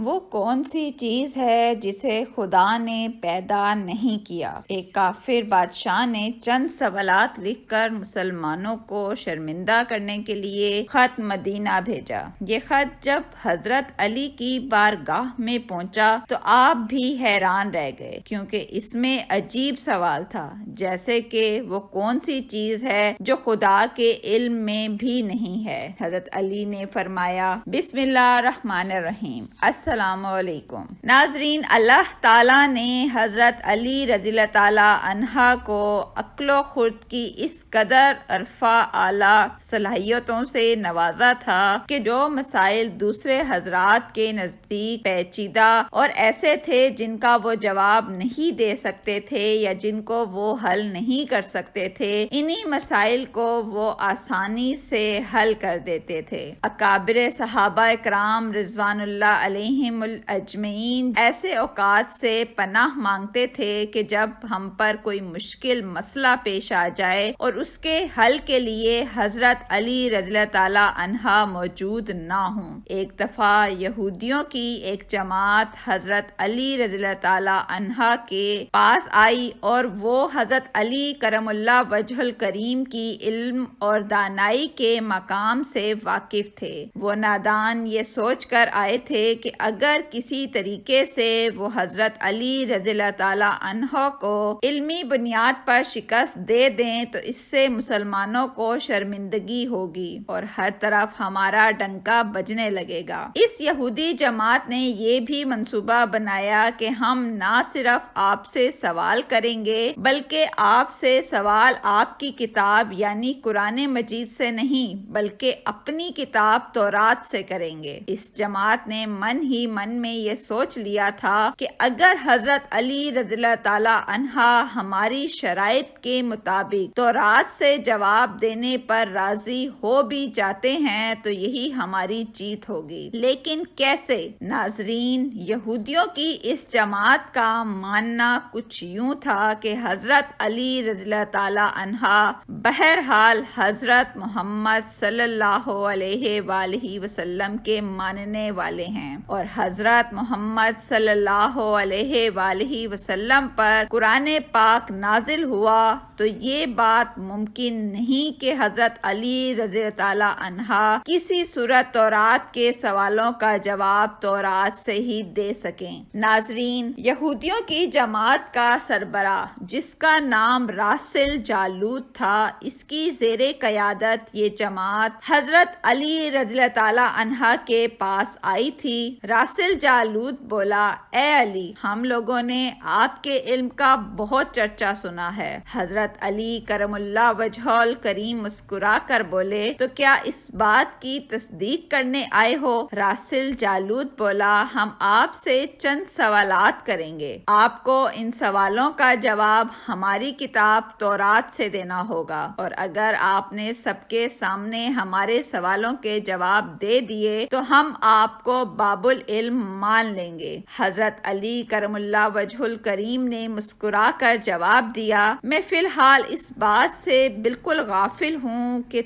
وہ کون سی چیز ہے جسے خدا نے پیدا نہیں کیا؟ ایک کافر بادشاہ نے چند سوالات لکھ کر مسلمانوں کو شرمندہ کرنے کے لیے خط مدینہ بھیجا۔ یہ خط جب حضرت علی کی بارگاہ میں پہنچا تو آپ بھی حیران رہ گئے، کیونکہ اس میں عجیب سوال تھا، جیسے کہ وہ کون سی چیز ہے جو خدا کے علم میں بھی نہیں ہے۔ حضرت علی نے فرمایا، بسم اللہ الرحمن الرحیم، السلام علیکم۔ ناظرین، اللہ تعالیٰ نے حضرت علی رضی اللہ تعالیٰ عنہ کو عقل و خرد کی اس قدر عرفہ اعلیٰ صلاحیتوں سے نوازا تھا کہ جو مسائل دوسرے حضرات کے نزدیک پیچیدہ اور ایسے تھے جن کا وہ جواب نہیں دے سکتے تھے یا جن کو وہ حل نہیں کر سکتے تھے، انہی مسائل کو وہ آسانی سے حل کر دیتے تھے۔ اکابر صحابہ کرام رضوان اللہ علیہم اجمعین ایسے اوقات سے پناہ مانگتے تھے کہ جب ہم پر کوئی مشکل مسئلہ پیش آ جائے اور اس کے حل کے لیے حضرت علی رضی اللہ تعالیٰ عنہ موجود نہ ہوں۔ ایک دفعہ یہودیوں کی ایک جماعت حضرت علی رضی اللہ تعالیٰ عنہ کے پاس آئی اور وہ حضرت علی کرم اللہ وجہ الکریم کی علم اور دانائی کے مقام سے واقف تھے۔ وہ نادان یہ سوچ کر آئے تھے کہ اگر کسی طریقے سے وہ حضرت علی رضی اللہ تعالیٰ عنہ کو علمی بنیاد پر شکست دے دیں تو اس سے مسلمانوں کو شرمندگی ہوگی اور ہر طرف ہمارا ڈنکا بجنے لگے گا۔ اس یہودی جماعت نے یہ بھی منصوبہ بنایا کہ ہم نہ صرف آپ سے سوال کریں گے بلکہ آپ سے سوال آپ کی کتاب یعنی قرآن مجید سے نہیں بلکہ اپنی کتاب تورات سے کریں گے۔ اس جماعت نے من ہی من میں یہ سوچ لیا تھا کہ اگر حضرت علی رضی اللہ تعالیٰ عنہ ہماری شرائط کے مطابق تورات سے جواب دینے پر راضی ہو بھی جاتے ہیں تو یہی ہماری جیت ہوگی۔ لیکن کیسے؟ ناظرین، یہودیوں کی اس جماعت کا ماننا کچھ یوں تھا کہ حضرت علی رضی اللہ تعالیٰ عنہ بہرحال حضرت محمد صلی اللہ علیہ وآلہ وسلم کے ماننے والے ہیں اور حضرت محمد صلی اللہ علیہ وآلہ وسلم پر قرآن پاک نازل ہوا تو یہ بات ممکن نہیں کہ حضرت علی رضی اللہ تعالیٰ عنہ کسی صورت تورات کے سوالوں کا جواب تورات سے ہی دے سکیں۔ ناظرین، یہودیوں کی جماعت کا سربراہ جس کا نام راسل جالوت تھا، اس کی زیر قیادت یہ جماعت حضرت علی رضی اللہ تعالیٰ عنہ کے پاس آئی تھی۔ راسل جالوت بولا، اے علی، ہم لوگوں نے آپ کے علم کا بہت چرچا سنا ہے۔ حضرت علی کرم اللہ وجہ الکریم مسکرا کر بولے، تو کیا اس بات کی تصدیق کرنے آئے ہو؟ راسل جالوت بولا، ہم آپ سے چند سوالات کریں گے، آپ کو ان سوالوں کا جواب ہماری کتاب تورات سے دینا ہوگا، اور اگر آپ نے سب کے سامنے ہمارے سوالوں کے جواب دے دیے تو ہم آپ کو باب العلم مان لیں گے۔ حضرت علی کرم اللہ وجہ الکریم نے مسکرا کر جواب دیا، میں فی الحال اس بات سے بالکل غافل ہوں کہ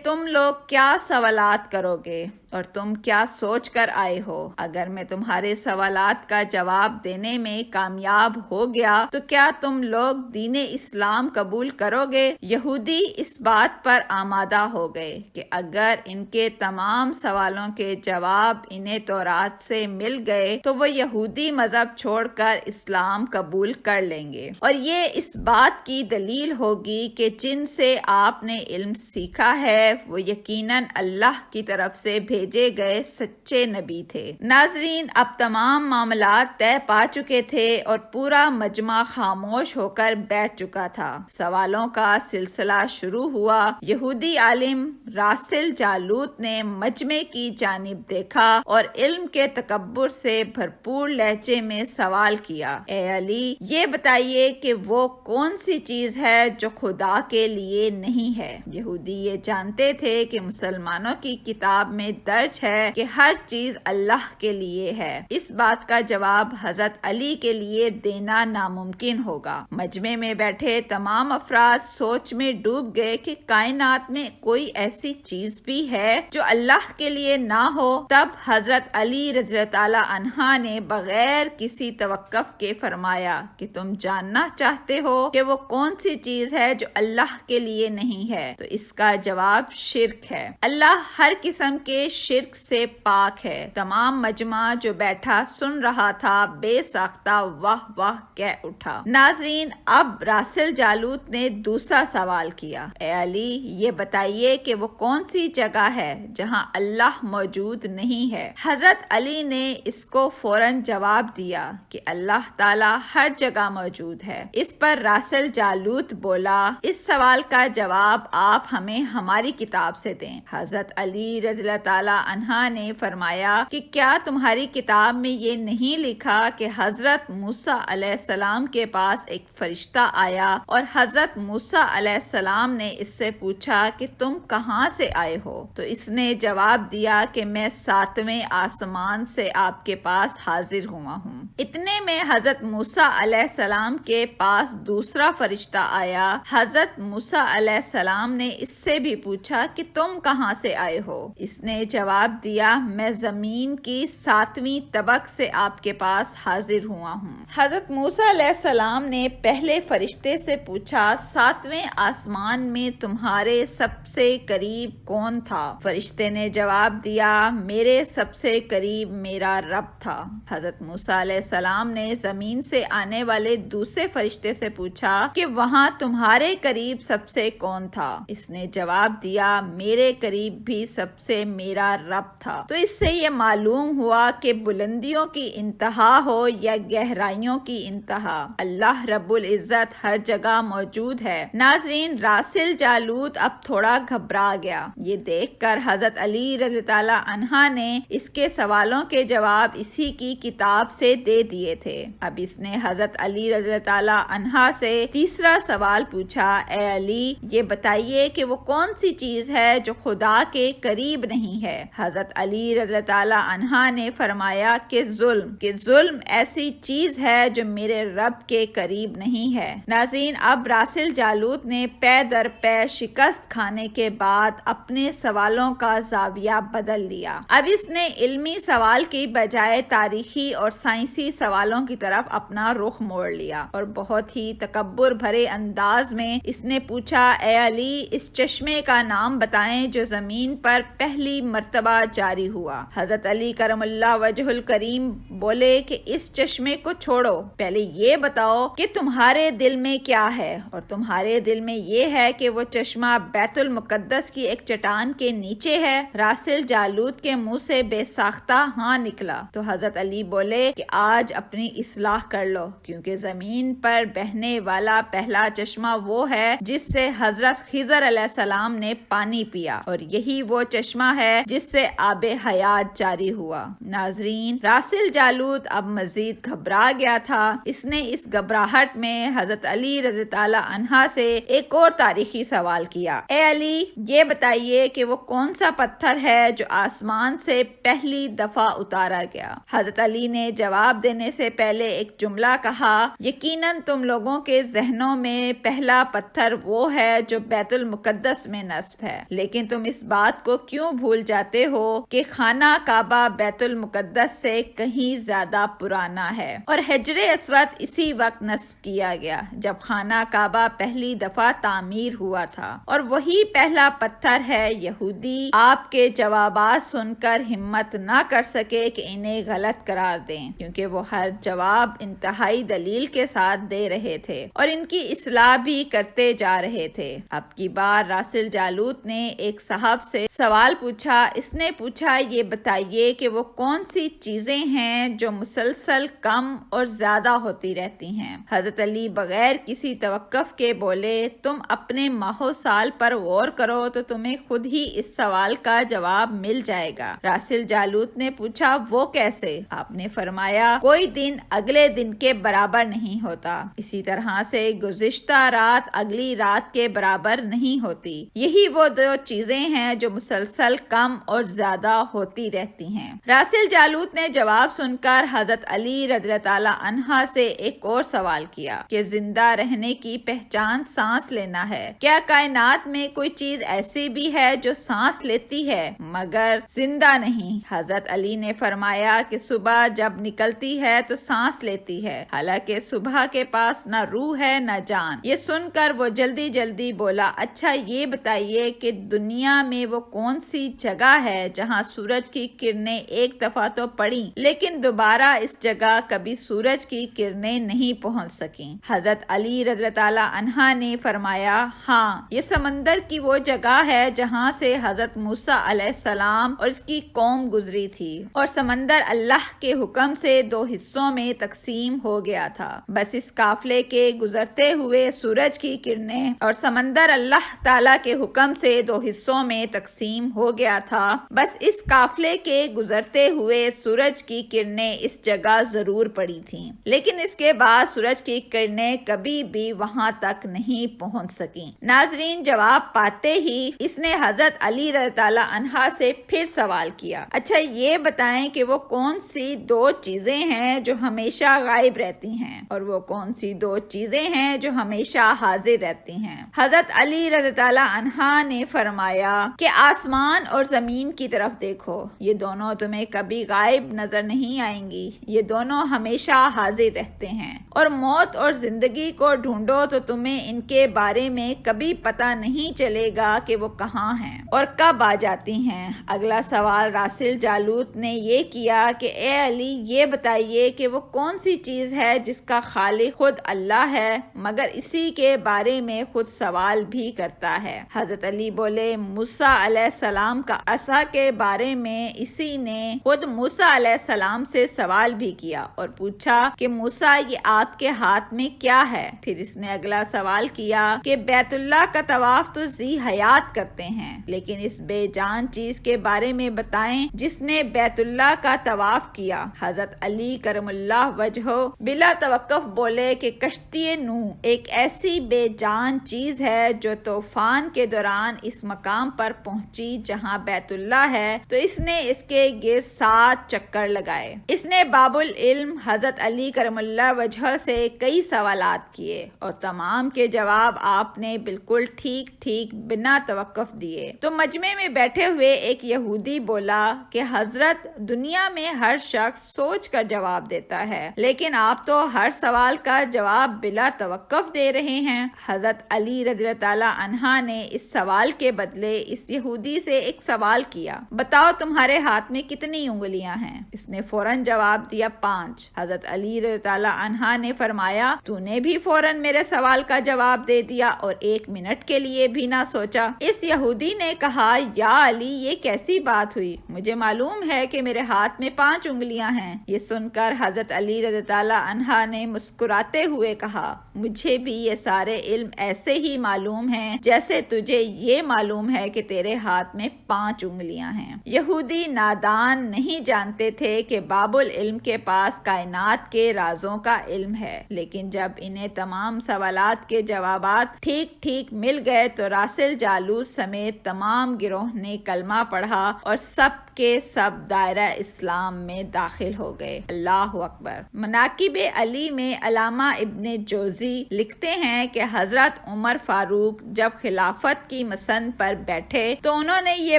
تم لوگ کیا سوالات کرو گے اور تم کیا سوچ کر آئے ہو۔ اگر میں تمہارے سوالات کا جواب دینے میں کامیاب ہو گیا تو کیا تم لوگ دین اسلام قبول کرو گے؟ یہودی اس بات پر آمادہ ہو گئے کہ اگر ان کے تمام سوالوں کے جواب انہیں تورات سے مل گئے تو وہ یہودی مذہب چھوڑ کر اسلام قبول کر لیں گے، اور یہ اس بات کی دلیل ہوگی کہ جن سے آپ نے علم سیکھا ہے وہ یقیناً اللہ کی طرف سے بھیجے گئے سچے نبی تھے۔ ناظرین، اب تمام معاملات طے پا چکے تھے اور پورا مجمع خاموش ہو کر بیٹھ چکا تھا۔ سوالوں کا سلسلہ شروع ہوا۔ یہودی عالم راسل جالوت نے مجمع کی جانب دیکھا اور علم کے تکبر سے بھرپور لہجے میں سوال کیا، اے علی، یہ بتائیے کہ وہ کون سی چیز ہے جو خدا کے لیے نہیں ہے؟ یہودی یہ جانتے تھے کہ مسلمانوں کی کتاب میں درج ہے کہ ہر چیز اللہ کے لیے ہے۔ اس بات کا جواب حضرت علی کے لیے دینا ناممکن ہوگا۔ مجمع میں بیٹھے تمام افراد سوچ میں ڈوب گئے کہ کائنات میں کوئی ایسی چیز بھی ہے جو اللہ کے لیے نہ ہو۔ تب حضرت علی رضی اللہ تعالی عنہ نے بغیر کسی توقف کے فرمایا کہ تم جاننا چاہتے ہو کہ وہ کون سی چیز ہے جو اللہ کے لیے نہیں ہے؟ تو اس کا جواب شرک ہے۔ اللہ ہر قسم کے شرک سے پاک ہے۔ تمام مجمع جو بیٹھا سن رہا تھا بے ساختہ واہ واہ کہہ اٹھا۔ ناظرین، اب راسل جالوت نے دوسرا سوال کیا، اے علی یہ بتائیے کہ وہ کون سی جگہ ہے جہاں اللہ موجود نہیں ہے؟ حضرت علی نے اس کو فوراً جواب دیا کہ اللہ تعالیٰ ہر جگہ موجود ہے۔ اس پر راسل جالوت بولا، اس سوال کا جواب آپ ہمیں ہماری کتاب سے دیں۔ حضرت علی رضی اللہ تعالیٰ عنہ نے فرمایا کہ کیا تمہاری کتاب میں یہ نہیں لکھا کہ حضرت موسیٰ علیہ السلام کے پاس ایک فرشتہ آیا اور حضرت موسیٰ علیہ السلام نے اس سے پوچھا کہ تم کہاں سے آئے ہو؟ تو اس نے جواب دیا کہ میں 7ویں آسمان سے آپ کے پاس حاضر ہوا ہوں۔ اتنے میں حضرت موسیٰ علیہ السلام کے پاس دوسرا فرشتہ آیا۔ حضرت موسیٰ علیہ السلام نے اس سے بھی پوچھا کہ تم کہاں سے آئے ہو؟ اس نے جواب دیا میں زمین کی 7ویں طبق سے آپ کے پاس حاضر ہوا ہوں۔ حضرت موسیٰ علیہ السلام نے پہلے فرشتے سے پوچھا 7ویں آسمان میں تمہارے سب سے قریب کون تھا؟ فرشتے نے جواب دیا میرے سب سے قریب میرا رب تھا۔ حضرت موسیٰ علیہ السلام نے زمین سے آنے والے دوسرے فرشتے سے پوچھا کہ وہاں تمہارے قریب سب سے کون تھا؟ اس نے جواب دیا میرے قریب بھی سب سے میرا رب تھا۔ تو اس سے یہ معلوم ہوا کہ بلندیوں کی انتہا ہو یا گہرائیوں کی انتہا، اللہ رب العزت ہر جگہ موجود ہے۔ ناظرین، راسل جالوت اب تھوڑا گھبرا گیا۔ یہ دیکھ کر حضرت علی رضی اللہ عنہ نے اس کے سوالوں کے جواب اسی کی کتاب سے دے دیے تھے۔ اب اس نے حضرت علی رضی اللہ عنہ سے تیسرا سوال پوچھا، اے علی یہ بتائیے کہ وہ کون سی چیز ہے جو خدا کے قریب نہیں ہے؟ حضرت علی رضی اللہ عنہ نے فرمایا کہ ظلم ایسی چیز ہے جو میرے رب کے قریب نہیں ہے۔ ناظرین، اب راسل جالوت نے پے در پے شکست کھانے کے بعد اپنے سوالوں کا زاویہ بدل لیا۔ اب اس نے علمی سوال کی بجائے تاریخی اور سائنسی سوالوں کی طرف اپنا رخ موڑ لیا اور بہت ہی تکبر بھرے انداز میں اس نے پوچھا، اے علی اس چشمے کا نام بتائیں جو زمین پر پہلی مرتبہ جاری ہوا۔ حضرت علی کرم اللہ وجہ الکریم بولے کہ اس چشمے کو چھوڑو، پہلے یہ بتاؤ کہ تمہارے دل میں کیا ہے، اور تمہارے دل میں یہ ہے کہ وہ چشمہ بیت المقدس کی ایک چٹان کے نیچے ہے۔ راسل جالوت کے منہ سے بے ساختہ ہاں نکلا۔ تو حضرت علی بولے کہ آج اپنی اصلاح کر لو، کیونکہ زمین پر بہنے والا پہلا چشمہ وہ ہے جس سے حضرت خضر علیہ السلام نے پانی پیا، اور یہی وہ چشمہ ہے جس سے آب حیات جاری ہوا۔ ناظرین، راسل جالوت اب مزید گھبرا گیا تھا۔ اس نے اس گھبراہٹ میں حضرت علی رضی اللہ عنہ سے ایک اور تاریخی سوال کیا، اے علی یہ بتائیے کہ وہ کون سا پتھر ہے جو آسمان سے پہلی دفعہ اتارا گیا؟ حضرت علی نے جواب دینے سے پہلے ایک جملہ کہا، یقیناً تم لوگوں کے ذہنوں میں پہلا پتھر وہ ہے جو بیت المقدس میں نصب ہے، لیکن تم اس بات کو کیوں بھول جاتے ہو کہ خانہ کعبہ بیت المقدس سے کہیں زیادہ پرانا ہے، اور حجر اسود اسی وقت نصب کیا گیا جب خانہ کعبہ پہلی دفعہ تعمیر ہوا تھا، اور وہی پہلا پتھر ہے۔ یہودی آپ کے جوابات سن کر ہمت نہ کر سکے کہ انہیں غلط قرار دیں، کیونکہ وہ ہر جواب انتہائی دلیل کے ساتھ دے رہے تھے اور ان کی اصلاح بھی کرتے جا رہے تھے۔ اب کی بار راسل جالوت نے ایک صاحب سے سوال پوچھا۔ اس نے پوچھا، یہ بتائیے کہ وہ کون سی چیزیں ہیں جو مسلسل کم اور زیادہ ہوتی رہتی ہیں؟ حضرت علی بغیر کسی توقف کے بولے، تم اپنے ماہ و سال پر غور کرو تو تمہیں خود ہی اس سوال کا جواب مل جائے گا۔ راسل جالوت نے پوچھا، وہ کیسے؟ آپ نے فرمایا، کوئی دن اگلے دن کے برابر نہیں ہوتا، اسی طرح سے گزشتہ رات اگلی رات کے برابر نہیں ہوتی۔ یہی وہ دو چیزیں ہیں جو مسلسل کم کم اور زیادہ ہوتی رہتی ہیں۔ راسل جالوت نے جواب سن کر حضرت علی رضی اللہ تعالیٰ عنہ سے ایک اور سوال کیا کہ زندہ رہنے کی پہچان سانس لینا ہے۔ کیا کائنات میں کوئی چیز ایسی بھی ہے جو سانس لیتی ہے مگر زندہ نہیں؟ حضرت علی نے فرمایا کہ صبح جب نکلتی ہے تو سانس لیتی ہے، حالانکہ صبح کے پاس نہ روح ہے نہ جان۔ یہ سن کر وہ جلدی جلدی بولا، اچھا یہ بتائیے کہ دنیا میں وہ کون سی جگہ ہے جہاں سورج کی کرنیں ایک دفعہ تو پڑی لیکن دوبارہ اس جگہ کبھی سورج کی کرنیں نہیں پہنچ سکیں؟ حضرت علی رضی اللہ تعالیٰ عنہ نے فرمایا، ہاں، یہ سمندر کی وہ جگہ ہے جہاں سے حضرت موسیٰ علیہ السلام اور اس کی قوم گزری تھی، اور سمندر اللہ کے حکم سے دو حصوں میں تقسیم ہو گیا تھا۔ بس اس قافلے کے گزرتے ہوئے سورج کی کرنیں اور سمندر اللہ تعالیٰ کے حکم سے دو حصوں میں تقسیم ہو گیا تھا۔ بس اس قافلے کے گزرتے ہوئے سورج کی کرنیں اس جگہ ضرور پڑی تھیں، لیکن اس کے بعد سورج کی کرنیں کبھی بھی وہاں تک نہیں پہنچ سکیں۔ ناظرین، جواب پاتے ہی اس نے حضرت علی رضی اللہ عنہ سے پھر سوال کیا، اچھا یہ بتائیں کہ وہ کون سی دو چیزیں ہیں جو ہمیشہ غائب رہتی ہیں اور وہ کون سی دو چیزیں ہیں جو ہمیشہ حاضر رہتی ہیں؟ حضرت علی رضی اللہ عنہ نے فرمایا کہ آسمان اور زمین کی طرف دیکھو، یہ دونوں تمہیں کبھی غائب نظر نہیں آئیں گی، یہ دونوں ہمیشہ حاضر رہتے ہیں، اور موت اور زندگی کو ڈھونڈو تو تمہیں ان کے بارے میں کبھی پتہ نہیں چلے گا کہ وہ کہاں ہیں اور کب آ جاتی ہیں۔ اگلا سوال راسل جالوت نے یہ کیا کہ اے علی، یہ بتائیے کہ وہ کون سی چیز ہے جس کا خالق خود اللہ ہے مگر اسی کے بارے میں خود سوال بھی کرتا ہے؟ حضرت علی بولے، موسیٰ علیہ السلام کا عصا کے بارے میں اسی نے خود موسیٰ علیہ السلام سے سوال بھی کیا اور پوچھا کہ موسیٰ، یہ آپ کے ہاتھ میں کیا ہے؟ پھر اس نے اگلا سوال کیا کہ بیت اللہ کا طواف تو ذی حیات کرتے ہیں، لیکن اس بے جان چیز کے بارے میں بتائیں جس نے بیت اللہ کا طواف کیا۔ حضرت علی کرم اللہ وجہہ بلا توقف بولے کہ کشتی نوح ایک ایسی بے جان چیز ہے جو طوفان کے دوران اس مقام پر پہنچی جہاں بیت اللہ ہے تو اس نے اس کے گرد 7 چکر لگائے۔ اس نے باب العلم حضرت علی کرم اللہ وجہہ سے کئی سوالات کیے اور تمام کے جواب آپ نے بالکل ٹھیک ٹھیک بنا توقف دیے۔ تو مجمع میں بیٹھے ہوئے ایک یہودی بولا کہ حضرت، دنیا میں ہر شخص سوچ کر جواب دیتا ہے لیکن آپ تو ہر سوال کا جواب بلا توقف دے رہے ہیں۔ حضرت علی رضی اللہ تعالیٰ عنہ نے اس سوال کے بدلے اس یہودی سے ایک سوال کیا، بتاؤ تمہارے ہاتھ میں کتنی انگلیاں ہیں؟ اس نے فوراً جواب دیا 5۔ حضرت علی رضی اللہ عنہ نے فرمایا، تو نے بھی فوراً میرے سوال کا جواب دے دیا اور 1 منٹ کے لیے بھی نہ سوچا۔ اس یہودی نے کہا، یا علی، یہ کیسی بات ہوئی؟ مجھے معلوم ہے کہ میرے ہاتھ میں 5 انگلیاں ہیں۔ یہ سن کر حضرت علی رضی اللہ عنہ نے مسکراتے ہوئے کہا، مجھے بھی یہ سارے علم ایسے ہی معلوم ہیں جیسے تجھے یہ معلوم ہے کہ تیرے ہاتھ میں 5 انگلیاں ہیں۔ یہودی نادان نہیں جانتے تھے کہ باب العلم کے پاس کائنات کے رازوں کا علم ہے، لیکن جب انہیں تمام سوالات کے جوابات ٹھیک ٹھیک مل گئے تو راسل جالوت سمیت تمام گروہ نے کلمہ پڑھا اور سب کے سب دائرہ اسلام میں داخل ہو گئے۔ اللہ اکبر۔ مناقب علی میں علامہ ابن جوزی لکھتے ہیں کہ حضرت عمر فاروق جب خلافت کی مسند پر بیٹھے تو انہوں نے یہ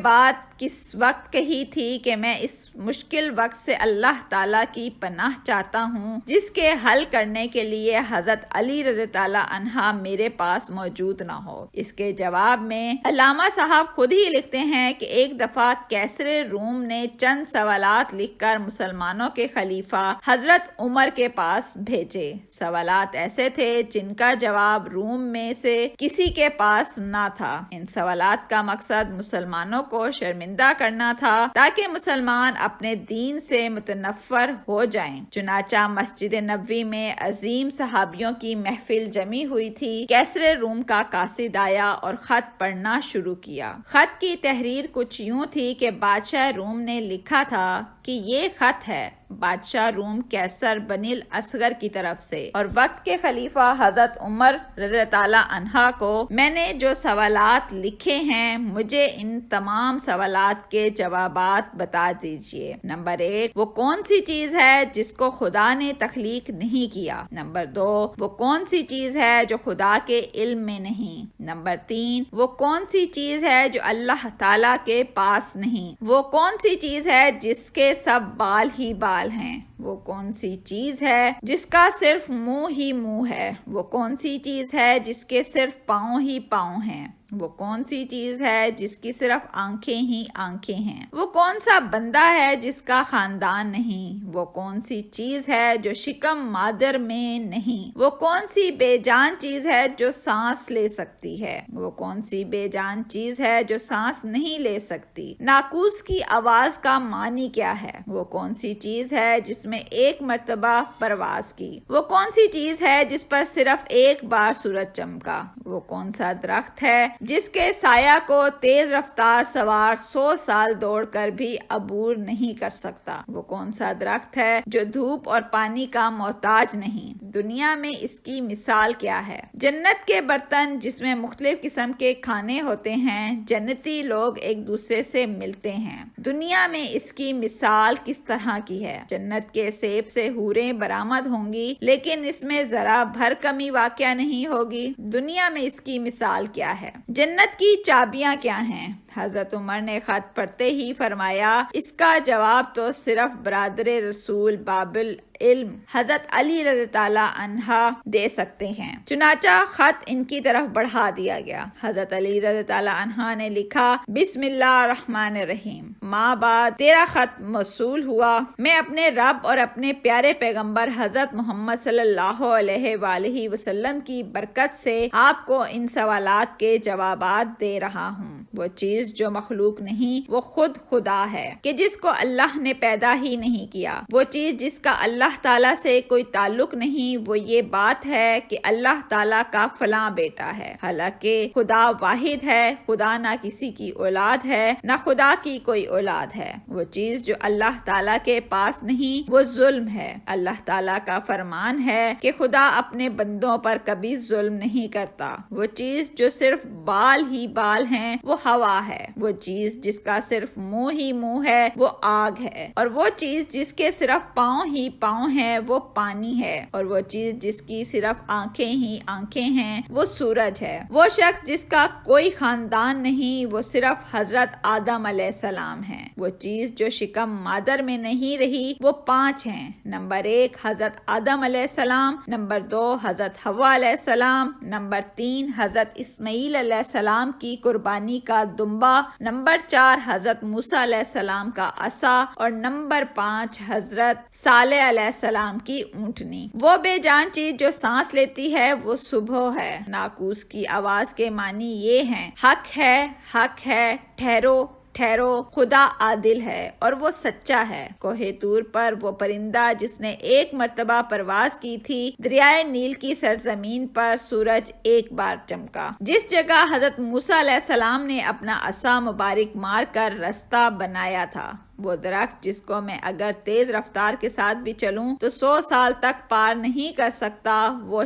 بات کس وقت کہی تھی کہ میں اس مشکل وقت سے اللہ تعالیٰ کی پناہ چاہتا ہوں جس کے حل کرنے کے لیے حضرت علی رضی اللہ عنہ میرے پاس موجود نہ ہو۔ اس کے جواب میں علامہ صاحب خود ہی لکھتے ہیں کہ ایک دفعہ کیسر روم نے چند سوالات لکھ کر مسلمانوں کے خلیفہ حضرت عمر کے پاس بھیجے۔ سوالات ایسے تھے جن کا جواب روم میں سے کسی کے پاس نہ تھا۔ ان سوالات کا مقصد مسلمانوں کو شرمندہ کرنا تھا تاکہ مسلمان اپنے دین سے متنفر ہو جائیں۔ چنانچہ مسجد نبوی میں عظیم صحابیوں کی محفل جمی ہوئی تھی۔ کیسر روم کا قاصد آیا اور خط پڑھنا شروع کیا۔ خط کی تحریر کچھ یوں تھی کہ بادشاہ روم نے لکھا تھا کہ یہ خط ہے بادشاہ روم کیسر بنی الاصغر کی طرف سے اور وقت کے خلیفہ حضرت عمر رضی اللہ تعالیٰ عنہ کو۔ میں نے جو سوالات لکھے ہیں مجھے ان تمام سوالات کے جوابات بتا دیجیے۔ نمبر 1، وہ کون سی چیز ہے جس کو خدا نے تخلیق نہیں کیا؟ نمبر 2، وہ کون سی چیز ہے جو خدا کے علم میں نہیں؟ نمبر 3، وہ کون سی چیز ہے جو اللہ تعالیٰ کے پاس نہیں؟ وہ کون سی چیز ہے جس کے سب بال ہی بال ہیں؟ وہ کون سی چیز ہے جس کا صرف منہ ہی منہ ہے؟ وہ کون سی چیز ہے جس کے صرف پاؤں ہی پاؤں ہیں؟ وہ کون سی چیز ہے جس کی صرف آنکھیں ہی آنکھیں ہیں؟ وہ کون سا بندہ ہے جس کا خاندان نہیں؟ وہ کون سی چیز ہے جو شکم مادر میں نہیں؟ وہ کون سی بے جان چیز ہے جو سانس لے سکتی ہے؟ وہ کون سی بے جان چیز ہے جو سانس نہیں لے سکتی؟ ناقوس کی آواز کا معنی کیا ہے؟ وہ کون سی چیز ہے جس میں ایک مرتبہ پرواز کی؟ وہ کون سی چیز ہے جس پر صرف ایک بار سورج چمکا؟ وہ کون سا درخت ہے جس کے سایہ کو تیز رفتار سوار 100 سال دوڑ کر بھی عبور نہیں کر سکتا؟ وہ کون سا درخت ہے جو دھوپ اور پانی کا محتاج نہیں؟ دنیا میں اس کی مثال کیا ہے؟ جنت کے برتن جس میں مختلف قسم کے کھانے ہوتے ہیں، جنتی لوگ ایک دوسرے سے ملتے ہیں۔ دنیا میں اس کی مثال کس طرح کی ہے؟ جنت کے سیب سے حوریں برآمد ہوں گی لیکن اس میں ذرا بھر کمی واقع نہیں ہوگی۔ دنیا میں اس کی مثال کیا ہے؟ جنت کی چابیاں کیا ہیں؟ حضرت عمر نے خط پڑھتے ہی فرمایا، اس کا جواب تو صرف برادر رسول بابل علم حضرت علی رضی اللہ عنہ دے سکتے ہیں۔ چنانچہ خط ان کی طرف بڑھا دیا گیا۔ حضرت علی رضی اللہ عنہ نے لکھا، بسم اللہ الرحمن الرحیم، ماں بعد تیرا خط موصول ہوا۔ میں اپنے رب اور اپنے پیارے پیغمبر حضرت محمد صلی اللہ علیہ وآلہ وسلم کی برکت سے آپ کو ان سوالات کے جوابات دے رہا ہوں۔ وہ چیز جو مخلوق نہیں وہ خود خدا ہے کہ جس کو اللہ نے پیدا ہی نہیں کیا۔ وہ چیز جس کا اللہ تعالیٰ سے کوئی تعلق نہیں وہ یہ بات ہے کہ اللہ تعالیٰ کا فلاں بیٹا ہے، حالانکہ خدا واحد ہے۔ خدا نہ کسی کی اولاد ہے نہ خدا کی کوئی اولاد ہے۔ وہ چیز جو اللہ تعالیٰ کے پاس نہیں وہ ظلم ہے۔ اللہ تعالیٰ کا فرمان ہے کہ خدا اپنے بندوں پر کبھی ظلم نہیں کرتا۔ وہ چیز جو صرف بال ہی بال ہیں وہ ہوا ہے۔ وہ چیز جس کا صرف منہ ہی منہ ہے وہ آگ ہے، اور وہ چیز جس کے صرف پاؤں ہی پاؤں ہیں وہ پانی ہے، اور وہ چیز جس کی صرف آنکھیں ہی آنکھیں ہیں وہ سورج ہے۔ وہ شخص جس کا کوئی خاندان نہیں وہ صرف حضرت آدم علیہ السلام ہے۔ وہ چیز جو شکم مادر میں نہیں رہی وہ 5 ہیں۔ نمبر 1 حضرت آدم علیہ السلام، نمبر 2 حضرت حوا علیہ السلام، نمبر 3 حضرت اسماعیل علیہ السلام کی قربانی کا دمبا، نمبر 4 حضرت موسیٰ علیہ السلام کا عصا، اور نمبر 5 حضرت صالح علیہ السلام کی اونٹنی۔ وہ بے جان چیز جو سانس لیتی ہے وہ صبح ہے۔ ناقوس کی آواز کے معنی یہ ہیں، حق ہے، حق ہے، ٹھہرو ٹھہرو، خدا عادل ہے اور وہ سچا ہے۔ کوہ طور پر وہ پرندہ جس نے ایک مرتبہ پرواز کی تھی، دریائے نیل کی سرزمین پر سورج ایک بار چمکا۔ جس جگہ حضرت موسیٰ علیہ السلام نے اپنا عصا مبارک مار کر رستہ بنایا تھا، وہ درخت جس کو میں اگر تیز رفتار کے ساتھ بھی چلوں تو 100 سال تک پار نہیں کر سکتا، وہ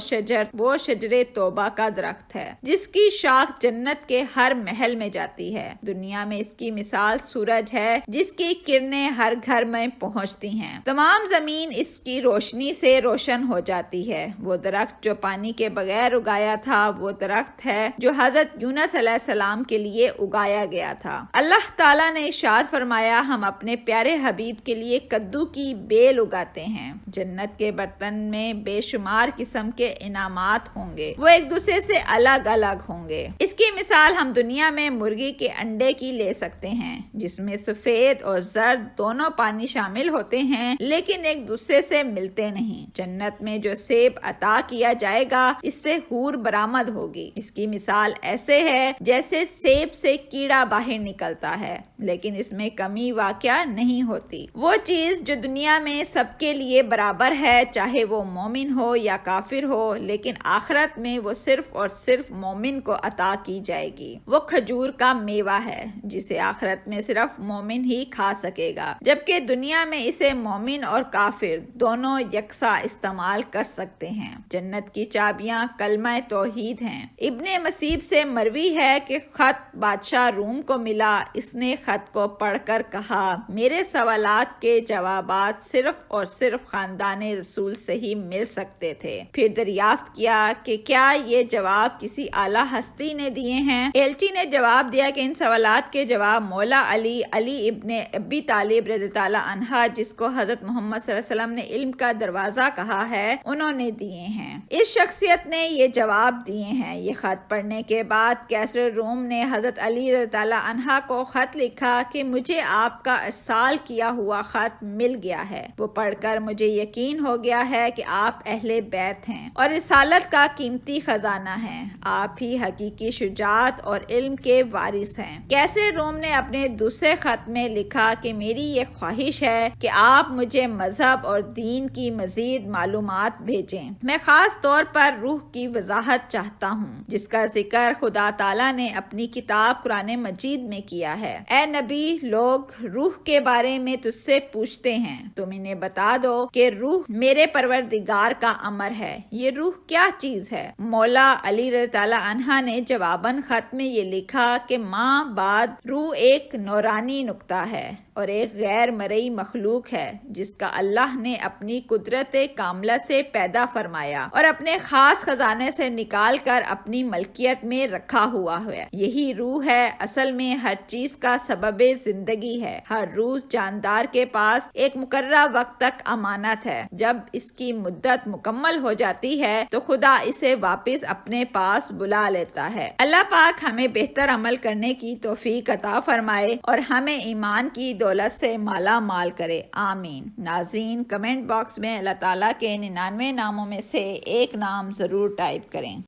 شجر توبہ کا درخت ہے جس کی شاخ جنت کے ہر محل میں جاتی ہے۔ دنیا میں اس کی مثال سورج ہے جس کی کرنیں ہر گھر میں پہنچتی ہیں، تمام زمین اس کی روشنی سے روشن ہو جاتی ہے۔ وہ درخت جو پانی کے بغیر اگایا تھا وہ درخت ہے جو حضرت یونس علیہ السلام کے لیے اگایا گیا تھا۔ اللہ تعالیٰ نے ارشاد فرمایا، ہم اپنے پیارے حبیب کے لیے کدو کی بیل اگاتے ہیں۔ جنت کے برتن میں بے شمار قسم کے انعامات ہوں گے، وہ ایک دوسرے سے الگ الگ ہوں گے۔ اس کی مثال ہم دنیا میں مرغی کے انڈے کی لے سکتے ہیں جس میں سفید اور زرد دونوں پانی شامل ہوتے ہیں لیکن ایک دوسرے سے ملتے نہیں۔ جنت میں جو سیب عطا کیا جائے گا اس سے حور برآمد ہوگی۔ اس کی مثال ایسے ہے جیسے سیب سے کیڑا باہر نکلتا ہے لیکن اس میں کمی واقع مہیا نہیں ہوتی۔ وہ چیز جو دنیا میں سب کے لیے برابر ہے، چاہے وہ مومن ہو یا کافر ہو، لیکن آخرت میں وہ صرف اور صرف مومن کو عطا کی جائے گی۔ وہ کھجور کا میوہ ہے جسے آخرت میں صرف مومن ہی کھا سکے گا، جبکہ دنیا میں اسے مومن اور کافر دونوں یکساں استعمال کر سکتے ہیں۔ جنت کی چابیاں کلمہ توحید ہیں۔ ابن مسیب سے مروی ہے کہ خط بادشاہ روم کو ملا۔ اس نے خط کو پڑھ کر کہا، میرے سوالات کے جوابات صرف اور صرف خاندان رسول سے ہی مل سکتے تھے۔ پھر دریافت کیا کہ کیا یہ جواب کسی اعلیٰ ہستی نے دیے ہیں؟ ایلچی نے جواب دیا کہ ان سوالات کے جواب مولا علی ابن ابی طالب رضی اللہ عنہ، جس کو حضرت محمد صلی اللہ علیہ وسلم نے علم کا دروازہ کہا ہے، انہوں نے دیے ہیں۔ اس شخصیت نے یہ جواب دیے ہیں۔ یہ خط پڑھنے کے بعد کیسر روم نے حضرت علی رضی اللہ عنہ کو خط لکھا کہ مجھے آپ کا ارسال کیا ہوا خط مل گیا ہے۔ وہ پڑھ کر مجھے یقین ہو گیا ہے کہ آپ اہل بیت ہیں اور رسالت کا قیمتی خزانہ ہیں۔ آپ ہی حقیقی شجاعت اور علم کے وارث ہیں۔ کیسر روم نے اپنے دوسرے خط میں لکھا کہ میری یہ خواہش ہے کہ آپ مجھے مذہب اور دین کی مزید معلومات بھیجیں۔ میں خاص طور پر روح کی وضاحت چاہتا ہوں، جس کا ذکر خدا تعالیٰ نے اپنی کتاب قرآن مجید میں کیا ہے۔ اے نبی، لوگ روح کے بارے میں تجھ سے پوچھتے ہیں، تم انہیں بتا دو کہ روح میرے پروردگار کا امر ہے۔ یہ روح کیا چیز ہے؟ مولا علی رضی اللہ عنہ نے جواباً خط میں یہ لکھا کہ ماں بعد روح ایک نورانی نقطہ ہے اور ایک غیر مرئی مخلوق ہے جس کا اللہ نے اپنی قدرت کاملہ سے پیدا فرمایا اور اپنے خاص خزانے سے نکال کر اپنی ملکیت میں رکھا ہوا ہے۔ یہی روح ہے، اصل میں ہر چیز کا سبب زندگی ہے۔ ہر روح جاندار کے پاس ایک مقررہ وقت تک امانت ہے۔ جب اس کی مدت مکمل ہو جاتی ہے تو خدا اسے واپس اپنے پاس بلا لیتا ہے۔ اللہ پاک ہمیں بہتر عمل کرنے کی توفیق عطا فرمائے اور ہمیں ایمان کی دولت سے مالا مال کرے، آمین۔ ناظرین، کمنٹ باکس میں اللہ تعالیٰ کے 99 ناموں میں سے ایک نام ضرور ٹائپ کریں۔